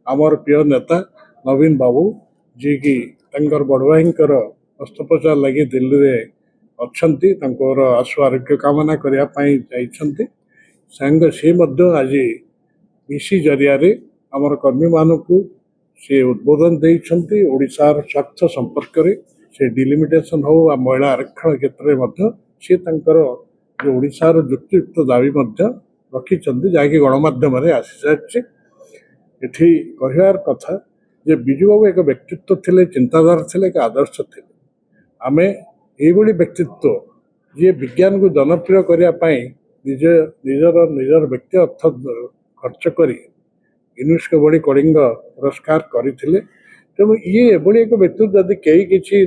आमर प्रिय नेता नवीन बाबू जी की बड़ भाई अस्त्रोपचार लगी दिल्ली में अच्छा आशु आरोग्य कामना करने सी आज मिसी जरिया आमर कर्मी मानक से उद्बोधन देइछन्ति ओडिशार स्वार्थ संपर्क रे से डिलिमिटेशन हो महिला आरक्षण क्षेत्र में सी जो ओडिशार युक्तियुक्त दाबी रखी जहाँकि गणमाध्यम आसी सारी एठी कहवार कथा जे बिजू बाबू एक व्यक्तित्व थे चिंताधारा थे एक आदर्श थे आमे यही व्यक्तित्व जी विज्ञान को जनप्रिय करने निजर निजर व्यक्ति अर्थ खर्च कर यूनेस्को बड़ी कलिंग पुरस्कार करते तेणु ये एक व्यक्तित्व जदि कई किसी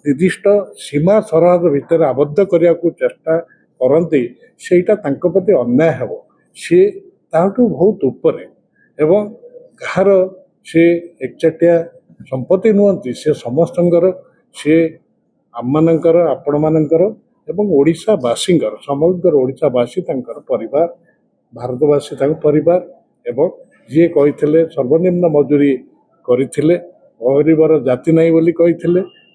निर्दिष्ट सीमा सरहद भितर आबद्ध करने को चेष्टा करती सेटा प्रति अन्याय हे सी ताठू बहुत ऊपर एवं कहार से एकचाटिया संपत्ति नुहति से समस्त सी आम मानकर आपण मानकर एवं ओडिशावासी समग्र ओडिशावासी परिवार भारतवासी परिवार एवं जी कही सर्वनिम्न मजूरी करते गरीबर जाति नहीं बोली कही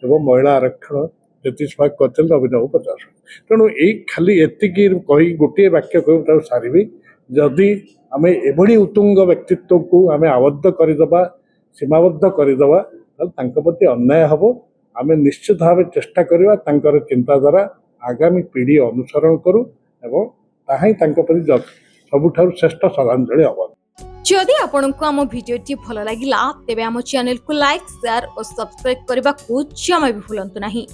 महिला आरक्षण 33% करते अभिनव 50 तेणु यही खाली एतिक कही गोटे वाक्य कह सारी जदि आम एभली उत्तुंग व्यक्तित्व को आम आबद्ध करदे सीमाबद्ध करदे प्रति अन्याय हम आम निश्चित भाव चेष्टा करवा चिंताधारा आगामी पीढ़ी अनुसरण करूँ एवं ताही प्रति सबुठारु श्रेष्ठ श्रद्धांजलि हम। जदि आपंक आम भिडी भल लगा तेब आम चैनल को लाइक शेयर और सब्सक्राइब करने को जमा भी भूलु नहीं।